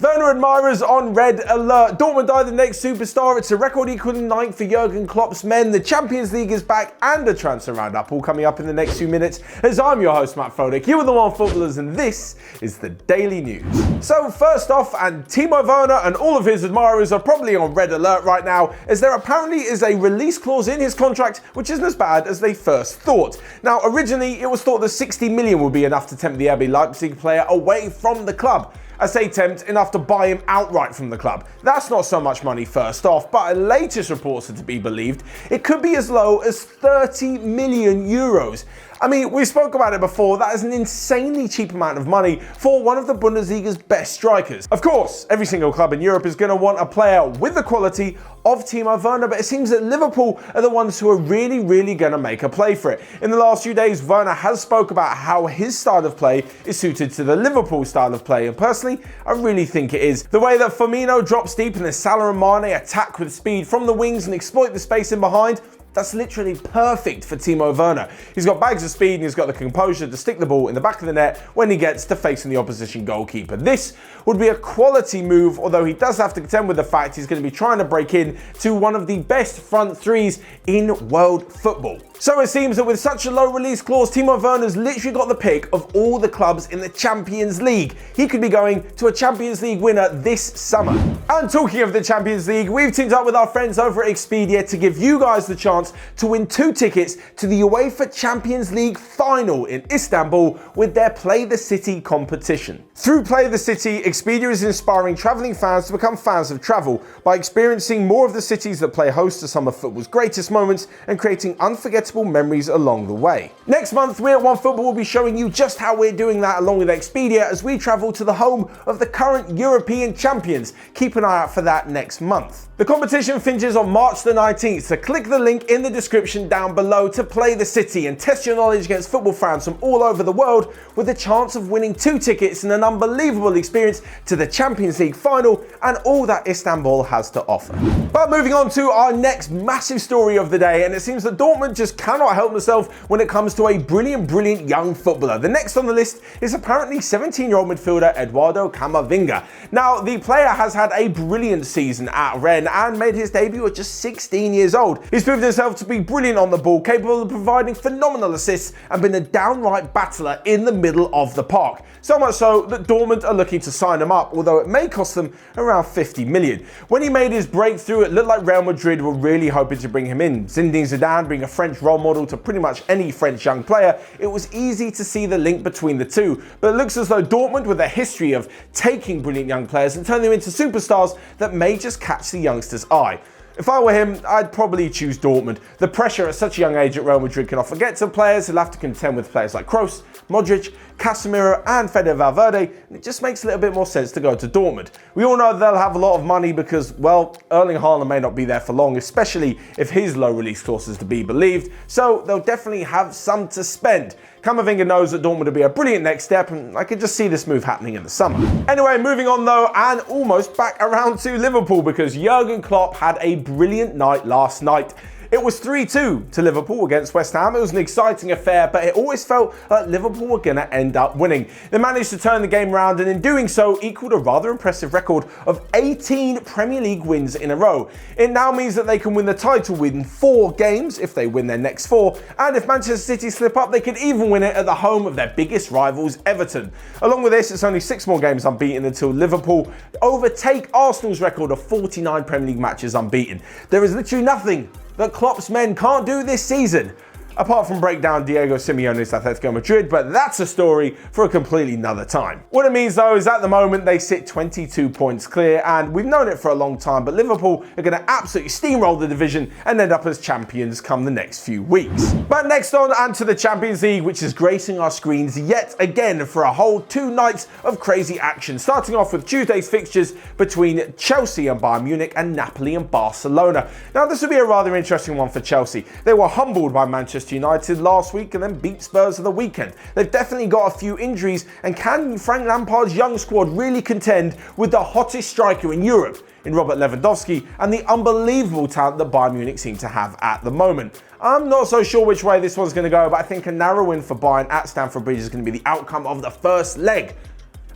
Werner admirers on red alert. Dortmund are the next superstar. It's a record-equaling night for Jurgen Klopp's men. The Champions League is back and a transfer roundup all coming up in the next few minutes. As I'm your host, Matt Fodek, you are the Onefootballers, and this is the Daily News. So first off, and Timo Werner and all of his admirers are probably on red alert right now, as there apparently is a release clause in his contract which isn't as bad as they first thought. Now, originally it was thought that 60 million would be enough to tempt the RB Leipzig player away from the club. I say tempt, enough to buy him outright from the club. That's not so much money first off, but latest reports are to be believed, it could be as low as 30 million euros. I mean, we spoke about it before, that is an insanely cheap amount of money for one of the Bundesliga's best strikers. Of course, every single club in Europe is going to want a player with the quality of Timo Werner, but it seems that Liverpool are the ones who are really going to make a play for it. In the last few days, Werner has spoke about how his style of play is suited to the Liverpool style of play, and personally, I really think it is. The way that Firmino drops deep and then Salah and Mane attack with speed from the wings and exploit the space in behind, that's literally perfect for Timo Werner. He's got bags of speed and he's got the composure to stick the ball in the back of the net when he gets to facing the opposition goalkeeper. This would be a quality move, although he does have to contend with the fact he's going to be trying to break in to one of the best front threes in world football. So it seems that with such a low release clause, Timo Werner's literally got the pick of all the clubs in the Champions League. He could be going to a Champions League winner this summer. And talking of the Champions League, we've teamed up with our friends over at Expedia to give you guys the chance to win 2 tickets to the UEFA Champions League final in Istanbul with their Play the City competition. Through Play the City, Expedia is inspiring travelling fans to become fans of travel by experiencing more of the cities that play host to some of football's greatest moments and creating unforgettable memories along the way. Next month, we at Onefootball will be showing you just how we're doing that along with Expedia as we travel to the home of the current European champions. Keep an eye out for that next month. The competition finishes on March the 19th, so click the link in the description down below to Play the City and test your knowledge against football fans from all over the world with the chance of winning 2 tickets and an unbelievable experience to the Champions League final and all that Istanbul has to offer. But moving on to our next massive story of the day, and it seems that Dortmund just cannot help themselves when it comes to a brilliant young footballer. The next on the list is apparently 17-year-old midfielder Eduardo Camavinga. Now, the player has had a brilliant season at Rennes and made his debut at just 16 years old. He's proved himself to be brilliant on the ball, capable of providing phenomenal assists and been a downright battler in the middle of the park. So much so that Dortmund are looking to sign him up, although it may cost them around 50 million. When he made his breakthrough, it looked like Real Madrid were really hoping to bring him in. Zinedine Zidane being a French role model to pretty much any French young player, it was easy to see the link between the two. But it looks as though Dortmund, with their history of taking brilliant young players and turning them into superstars that may just catch the youngster's eye. If I were him, I'd probably choose Dortmund. The pressure at such a young age at Real Madrid can often get to players who'll have to contend with players like Kroos, Modric, Casemiro and Fede Valverde, and it just makes a little bit more sense to go to Dortmund. We all know they'll have a lot of money because, well, Erling Haaland may not be there for long, especially if his low release clause is to be believed, so they'll definitely have some to spend. Camavinga knows that Dortmund will be a brilliant next step, and I could just see this move happening in the summer. Anyway, moving on though, and almost back around to Liverpool, because Jurgen Klopp had a brilliant night last night. It was 3-2 to Liverpool against West Ham. It was an exciting affair, but it always felt like Liverpool were going to end up winning. They managed to turn the game around and in doing so equaled a rather impressive record of 18 Premier League wins in a row. It now means that they can win the title within 4 games if they win their next 4, and if Manchester City slip up, they could even win it at the home of their biggest rivals, Everton. Along with this, it's only 6 more games unbeaten until Liverpool overtake Arsenal's record of 49 Premier League matches unbeaten. There is literally nothing that Klopp's men can't do this season, apart from break down Diego Simeone's Atletico Madrid, but that's a story for a completely another time. What it means though is at the moment they sit 22 points clear, and we've known it for a long time, but Liverpool are going to absolutely steamroll the division and end up as champions come the next few weeks. But next on and to the Champions League, which is gracing our screens yet again for a whole 2 nights of crazy action, starting off with Tuesday's fixtures between Chelsea and Bayern Munich and Napoli and Barcelona. Now this will be a rather interesting one for Chelsea. They were humbled by Manchester United last week and then beat Spurs at the weekend. They've definitely got a few injuries, and can Frank Lampard's young squad really contend with the hottest striker in Europe in Robert Lewandowski and the unbelievable talent that Bayern Munich seem to have at the moment? I'm not so sure which way this one's going to go, but I think a narrow win for Bayern at Stamford Bridge is going to be the outcome of the first leg.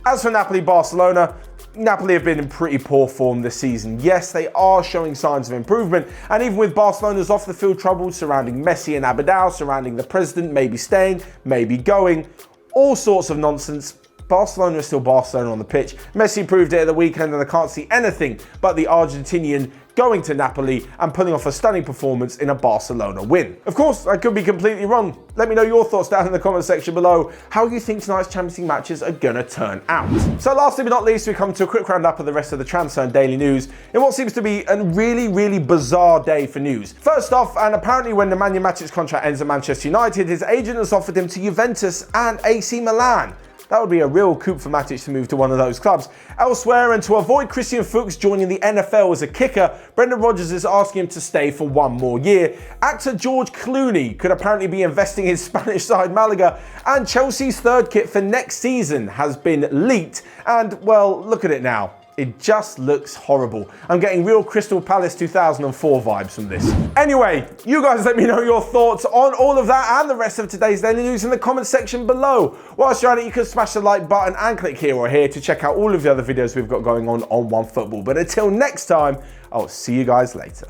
As for Napoli-Barcelona, Napoli have been in pretty poor form this season. Yes, they are showing signs of improvement, and even with Barcelona's off-the-field troubles surrounding Messi and Abidal, surrounding the president maybe staying, maybe going, all sorts of nonsense, Barcelona is still Barcelona on the pitch. Messi proved it at the weekend, and I can't see anything but the Argentinian going to Napoli and pulling off a stunning performance in a Barcelona win. Of course, I could be completely wrong. Let me know your thoughts down in the comment section below, how you think tonight's Champions League matches are gonna turn out. So lastly but not least, we come to a quick roundup of the rest of the transfer and daily news in what seems to be a really bizarre day for news. First off, and apparently when Nemanja Matic's contract ends at Manchester United, his agent has offered him to Juventus and AC Milan. That would be a real coup for Matic to move to one of those clubs. Elsewhere, and to avoid Christian Fuchs joining the NFL as a kicker, Brendan Rodgers is asking him to stay for one more year. Actor George Clooney could apparently be investing in Spanish side Malaga, and Chelsea's third kit for next season has been leaked. And, well, look at it now. It just looks horrible. I'm getting real Crystal Palace 2004 vibes from this. Anyway, you guys let me know your thoughts on all of that and the rest of today's daily news in the comment section below. Whilst you're at it, you can smash the like button and click here or here to check out all of the other videos we've got going on Onefootball. But until next time, I'll see you guys later.